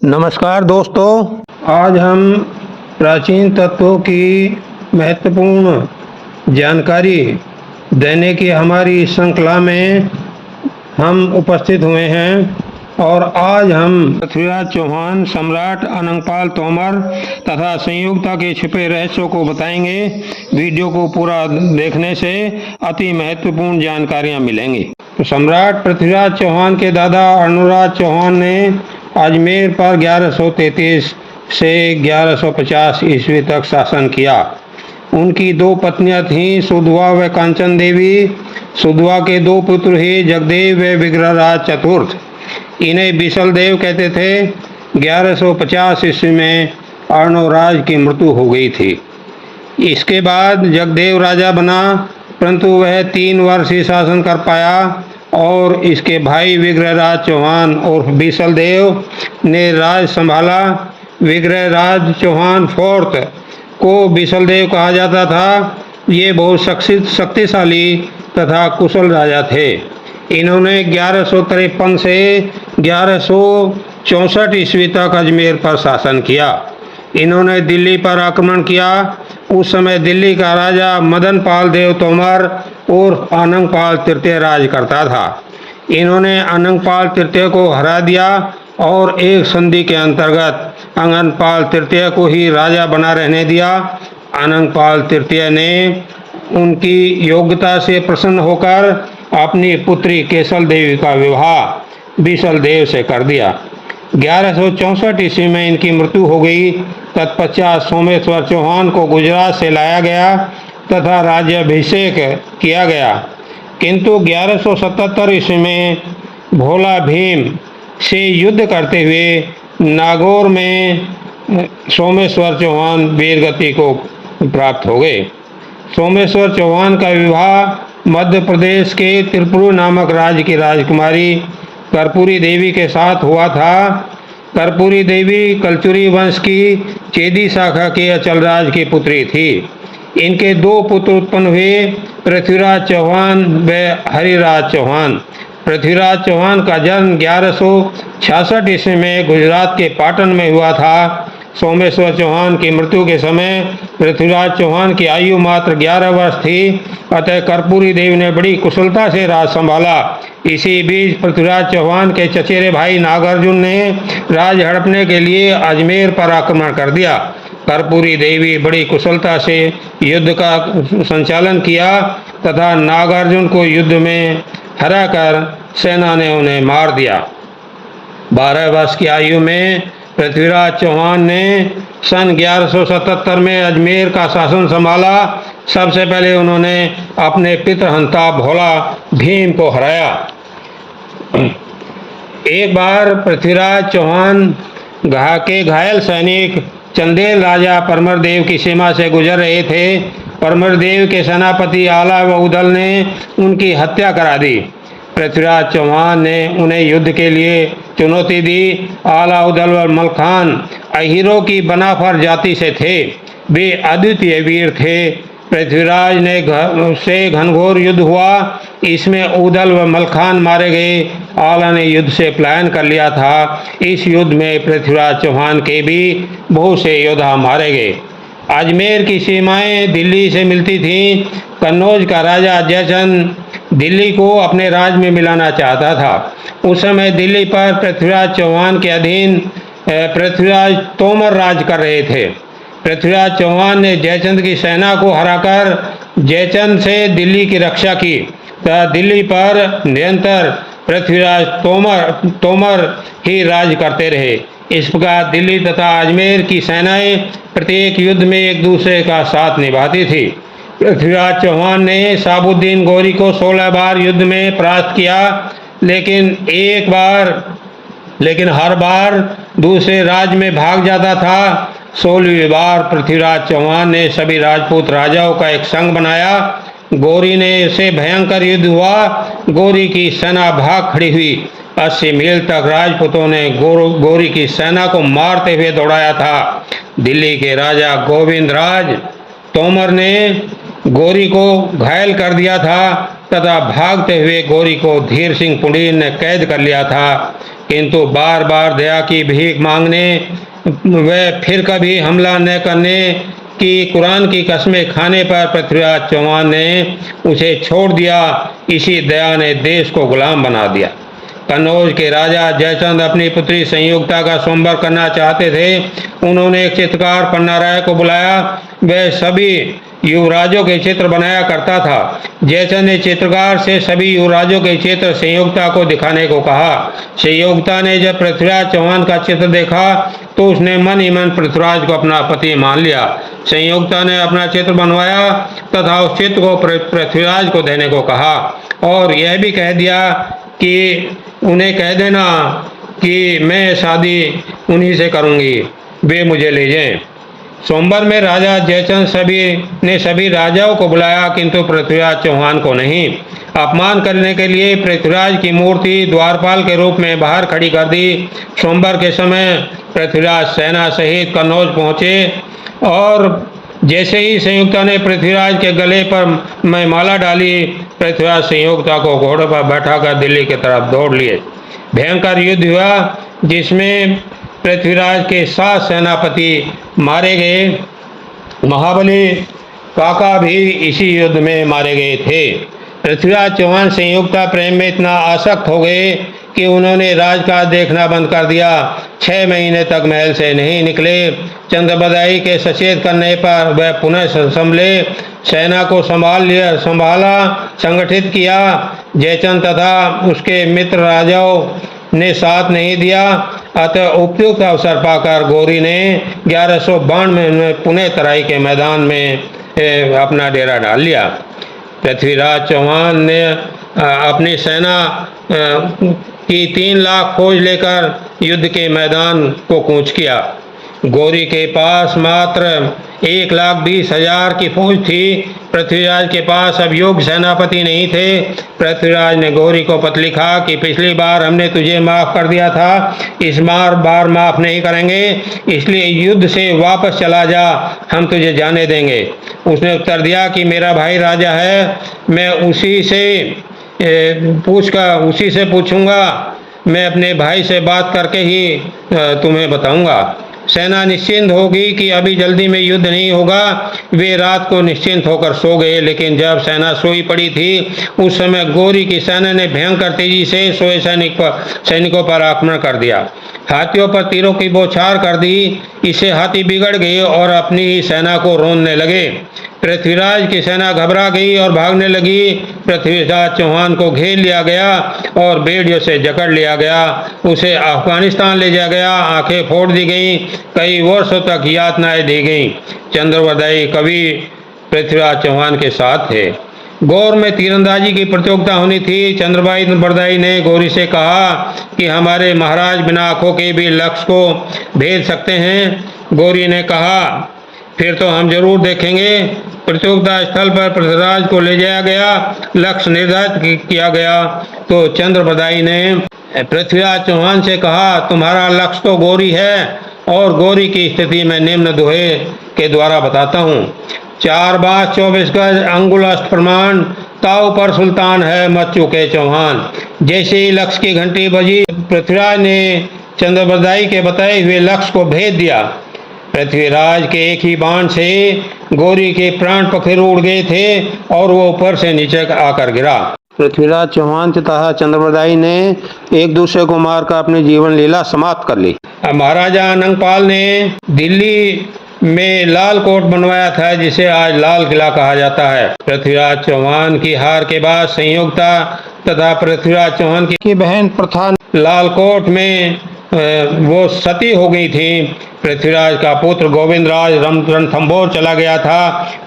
नमस्कार दोस्तों, आज हम प्राचीन तत्वों की महत्वपूर्ण जानकारी देने की हमारी श्रृंखला में हम उपस्थित हुए हैं और आज हम पृथ्वीराज चौहान, सम्राट अनंगपाल तोमर तथा संयोगता के छिपे रहस्यों को बताएंगे। वीडियो को पूरा देखने से अति महत्वपूर्ण जानकारियां मिलेंगी। तो सम्राट पृथ्वीराज चौहान के दादा अर्णोराज चौहान ने अजमेर पर 1133 से 1150 ईस्वी तक शासन किया। उनकी दो पत्नियां थीं, सुधवा व कांचन देवी। सुधवा के दो पुत्र ही जगदेव व विग्रहराज चतुर्थ। इन्हें बिसल देव कहते थे। 1150 ईस्वी में अर्णोराज की मृत्यु हो गई थी। इसके बाद जगदेव राजा बना, परंतु वह 3 वर्ष ही शासन कर पाया और इसके भाई विग्रहराज चौहान और बिसल देव ने राज संभाला। विग्रहराज चौहान फोर्थ को बिसल देव कहा जाता था। ये बहुत शक्तिशाली तथा कुशल राजा थे। इन्होंने 1153 से 1164 ईस्वी तक अजमेर पर शासन किया। इन्होंने दिल्ली पर आक्रमण किया। उस समय दिल्ली का राजा मदन पाल देव तोमर और अनंगपाल तृतीय राज करता था। इन्होंने अनंगपाल तृतीय को हरा दिया और एक संधि के अंतर्गत अनंगपाल तृतीय को ही राजा बना रहने दिया। अनंगपाल तृतीय ने उनकी योग्यता से प्रसन्न होकर अपनी पुत्री केसल देवी का विवाह बिसल देव से कर दिया। 1164 ईस्वी में इनकी मृत्यु हो गई। तत्पश्चात सोमेश्वर चौहान को गुजरात से लाया गया तथा राज्याभिषेक किया गया, किंतु 1177 ईस्वी में भोला भीम से युद्ध करते हुए नागौर में सोमेश्वर चौहान वीरगति को प्राप्त हो गए। सोमेश्वर चौहान का विवाह मध्य प्रदेश के त्रिपुर नामक राज्य की राजकुमारी कर्पूरी देवी के साथ हुआ था। कर्पूरी देवी कलचुरी वंश की चेदी शाखा के अचलराज की पुत्री थी। इनके 2 पुत्र उत्पन्न हुए, पृथ्वीराज चौहान व हरिराज चौहान। पृथ्वीराज चौहान का जन्म 1166 ईस्वी में गुजरात के पाटन में हुआ था। सोमेश्वर चौहान की मृत्यु के समय पृथ्वीराज चौहान की आयु मात्र 11 वर्ष थी। अतः कर्पूरी देवी ने बड़ी कुशलता से राज संभाला। इसी बीच पृथ्वीराज चौहान के चचेरे भाई नागार्जुन ने राज हड़पने के लिए अजमेर पर आक्रमण कर दिया। कर्पूरी देवी बड़ी कुशलता से युद्ध का संचालन किया तथा नागार्जुन को युद्ध में हराकर सेना ने उन्हें मार दिया। 12 वर्ष की आयु में पृथ्वीराज चौहान ने सन 1177 में अजमेर का शासन संभाला। सबसे पहले उन्होंने अपने पितृहंता भोला भीम को हराया। एक बार पृथ्वीराज चौहान के घायल सैनिक चंदेल राजा परमर देव की सीमा से गुजर रहे थे। परमर देव के सेनापति आला व उदल ने उनकी हत्या करा दी। पृथ्वीराज चौहान ने उन्हें युद्ध के लिए चुनौती दी। आला उदल व मलखान अहीरों की बनाफर जाति से थे। वे अद्वितीय वीर थे। पृथ्वीराज ने से घनघोर युद्ध हुआ। इसमें उदल व मलखान मारे गए। आला ने युद्ध से पलायन कर लिया था। इस युद्ध में पृथ्वीराज चौहान के भी बहुत से योद्धा मारे गए। अजमेर की सीमाएं दिल्ली से मिलती थीं। कन्नौज का राजा जयचंद दिल्ली को अपने राज में मिलाना चाहता था। उस समय दिल्ली पर पृथ्वीराज चौहान के अधीन पृथ्वीराज तोमर राज कर रहे थे। पृथ्वीराज चौहान ने जयचंद की सेना को हराकर जयचंद से दिल्ली की रक्षा की तथा दिल्ली पर निरंतर पृथ्वीराज तोमर ही राज करते रहे। इस प्रकार दिल्ली तथा अजमेर की सेनाएं प्रत्येक युद्ध में एक दूसरे का साथ निभाती थी। पृथ्वीराज चौहान ने साबुद्दीन गौरी को 16 बार युद्ध में परास्त किया, लेकिन हर बार दूसरे राज्य में भाग जाता था। 16वीं बार पृथ्वीराज चौहान ने सभी राजपूत राजाओं का एक संघ बनाया। गौरी ने से भयंकर युद्ध हुआ। गौरी की सेना भाग खड़ी हुई। 80 मील तक राजपूतों ने गौरी की सेना को मारते हुए दौड़ाया था। दिल्ली के राजा गोविंद राज तोमर ने गौरी को घायल कर दिया था तथा भागते हुए गौरी को धीर सिंह पुंडीर ने कैद कर लिया था, किंतु बार बार दया की भीख मांगने व फिर कभी हमला न करने की कुरान की कसमें खाने पर पृथ्वीराज चौहान ने उसे छोड़ दिया। इसी दया ने देश को गुलाम बना दिया। कन्नौज के राजा जयचंद अपनी पुत्री संयुक्ता का स्वयंवर करना चाहते थे। उन्होंने एक चित्रकार पन्ना राय को बुलाया। वह सभी युवराजों के चित्र बनाया करता था। जयचंद ने चित्रकार से सभी युवराजों के चित्र संयुक्ता को दिखाने को कहा। संयुक्ता ने जब पृथ्वीराज चौहान का चित्र देखा तो उसने मन ही मन पृथ्वीराज को अपना पति मान लिया। संयुक्ता ने अपना चित्र बनवाया तथा उस चित्र को पृथ्वीराज को देने को कहा और यह भी कह दिया कि उन्हें कह देना कि मैं शादी उन्हीं से करूंगी, वे मुझे ले जाएं। सोमवार में राजा जयचंद सभी राजाओं को बुलाया किंतु पृथ्वीराज चौहान को नहीं। अपमान करने के लिए पृथ्वीराज की मूर्ति द्वारपाल के रूप में बाहर खड़ी कर दी। सोमवार के समय पृथ्वीराज सेना सहित कन्नौज पहुंचे और जैसे ही संयुक्ता ने पृथ्वीराज के गले पर में माला डाली, पृथ्वीराज संयुक्ता को घोड़े पर बैठाकर दिल्ली की तरफ दौड़ लिए। भयंकर युद्ध हुआ जिसमें पृथ्वीराज के 7 सेनापति मारे गए। महाबली काका भी इसी युद्ध में मारे गए थे। पृथ्वीराज चौहान संयुक्ता प्रेम में इतना आसक्त हो गए कि उन्होंने राजकाज देखना बंद कर दिया। 6 महीने तक महल से नहीं निकले। चंद्रबदाई के सचेत करने पर वह पुनः संभले, सेना को संभाला, संगठित किया। जयचंद तथा उसके मित्र राजाओं ने साथ नहीं दिया। अतः उपयुक्त अवसर पाकर गौरी ने 1192 में पुनः तराई के मैदान में अपना डेरा डाल लिया। पृथ्वीराज चौहान ने अपनी सेना की 3 लाख फौज लेकर युद्ध के मैदान को कूच किया। गौरी के पास मात्र 1,20,000 की फौज थी। पृथ्वीराज के पास अब योग्य सेनापति नहीं थे। पृथ्वीराज ने गौरी को पत्र लिखा कि पिछली बार हमने तुझे माफ कर दिया था, इस बार माफ नहीं करेंगे, इसलिए युद्ध से वापस चला जा, हम तुझे जाने देंगे। उसने उत्तर दिया कि मेरा भाई राजा है, मैं उसी से पूछूंगा, मैं अपने भाई से बात करके ही तुम्हें बताऊंगा। सेना निश्चिंत होगी कि अभी जल्दी में युद्ध नहीं होगा। वे रात को निश्चिंत होकर सो गए, लेकिन जब सेना सोई पड़ी थी उस समय गौरी की सेना ने भयंकर तेजी से सोए सैनिकों पर आक्रमण कर दिया। हाथियों पर तीरों की बौछार कर दी। इससे हाथी बिगड़ गए और अपनी ही सेना को रौंदने लगे। पृथ्वीराज की सेना घबरा गई और भागने लगी। पृथ्वीराज चौहान को घेर लिया गया और बेड़ियों से जकड़ लिया गया। उसे अफगानिस्तान ले जाया गया। आंखें फोड़ दी गईं। कई वर्षों तक यातनाएं दी गईं। चंद्रबरदाई कवि पृथ्वीराज चौहान के साथ थे। गौर में तीरंदाजी की प्रतियोगिता होनी थी। चंद्रबरदाई ने गौरी से कहा कि हमारे महाराज बिना आंखों के भी लक्ष्य को भेद सकते हैं। गौरी ने कहा फिर तो हम जरूर देखेंगे। प्रतियोगिता स्थल पर पृथ्वीराज को ले जाया गया। लक्ष्य निर्धारित किया गया तो चंद्रबरदाई ने पृथ्वीराज चौहान से कहा तुम्हारा लक्ष्य तो गौरी है और गौरी की स्थिति में निम्न दोहे के द्वारा बताता हूँ। 4 बाँस 24 गज अंगुल अष्ट प्रमाण, ताव पर सुल्तान है मत चुके चौहान। जैसे ही लक्ष्य की घंटी बजी, पृथ्वीराज ने चंद्रबरदाई के बताए हुए लक्ष्य को भेद दिया। पृथ्वीराज के एक ही बाण से गौरी के प्राण पखेरु उड़ गए थे और वो ऊपर से नीचे आकर गिरा। पृथ्वीराज चौहान तथा चंद्रबरदाई ने एक दूसरे को मारकर अपनी जीवन लीला समाप्त कर ली। महाराजा अनंगपाल ने दिल्ली में लाल कोट बनवाया था जिसे आज लाल किला कहा जाता है। पृथ्वीराज चौहान की हार के बाद संयुक्ता तथा पृथ्वीराज चौहान की बहन प्रथा लाल कोट में वो सती हो गई थी। पृथ्वीराज का पुत्र गोविंदराज रणथंभौर चला गया था।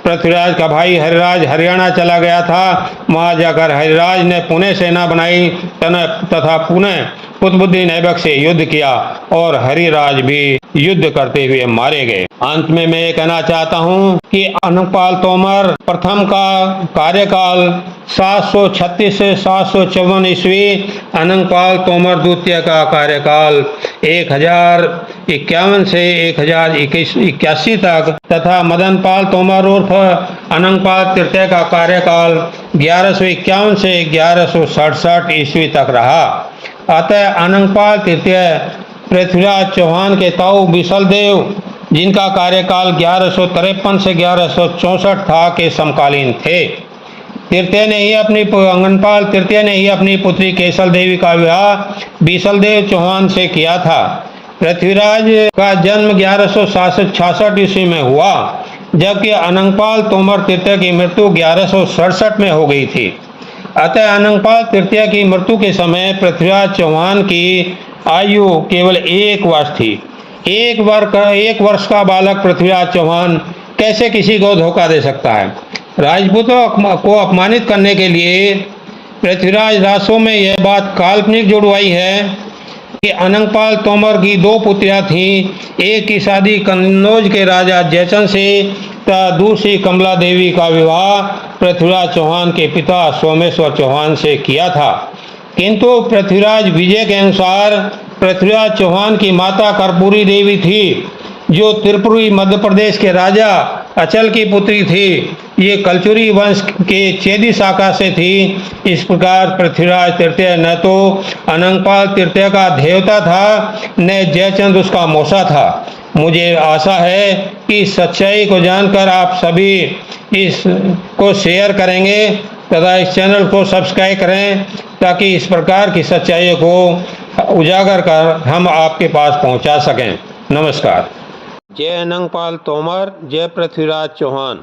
पृथ्वीराज का भाई हरिराज हरियाणा चला गया था। वहां जाकर हरिराज ने पुणे सेना बनाई तथा पुणे कुतुबुद्दीन ऐबक से युद्ध किया और हरिराज भी युद्ध करते हुए मारे गए। अंत में मैं ये कहना चाहता हूँ कि अनंगपाल तोमर प्रथम का कार्यकाल 736 से 754 ईस्वी, अनंगपाल तोमर द्वितीय का कार्यकाल 1051 से 1081 तक तथा मदनपाल तोमर उर्फ अनंगपाल तृतीय का कार्यकाल 1151 से 1167 ईस्वी तक रहा। अतः अनंगपाल तृतीय पृथ्वीराज चौहान के ताऊ बिसलदेव, जिनका कार्यकाल 1153 से 1164 था, के समकालीन थे। अंगनपाल तृतीय ने ही अपनी पुत्री केसल देवी का विवाह बिसलदेव चौहान से किया था। पृथ्वीराज का जन्म 1166 ईस्वी में हुआ, जबकि अनंगपाल तोमर तृतीय की मृत्यु 1167 में हो गई थी। अतः अनंगपाल तृतीय की मृत्यु के समय पृथ्वीराज चौहान की आयु केवल 1 वर्ष थी। एक वर्ष का बालक पृथ्वीराज चौहान कैसे किसी को धोखा दे सकता है? राजपूतों को अपमानित करने के लिए पृथ्वीराज रासों में यह बात काल्पनिक जुड़वाई है कि अनंगपाल तोमर की 2 पुत्रियां थीं। एक की शादी कन्नौज के राजा जयचंद से तथा दूसरी कमला देवी का विवाह पृथ्वीराज चौहान के पिता सोमेश्वर चौहान से किया था। किंतु पृथ्वीराज विजय के अनुसार पृथ्वीराज चौहान की माता कर्पूरी देवी थी, जो त्रिपुरी मध्य प्रदेश के राजा अचल की पुत्री थी। ये कलचुरी वंश के चेदी शाखा से थी। इस प्रकार पृथ्वीराज तृतीय न तो अनंगपाल तृतीय का देवता था, न जयचंद उसका मौसा था। मुझे आशा है कि इस सच्चाई को जानकर आप सभी इसको शेयर करेंगे तथा इस चैनल को सब्सक्राइब करें, ताकि इस प्रकार की सच्चाइयों को उजागर कर हम आपके पास पहुंचा सकें। नमस्कार। जय अनंगपाल तोमर, जय पृथ्वीराज चौहान।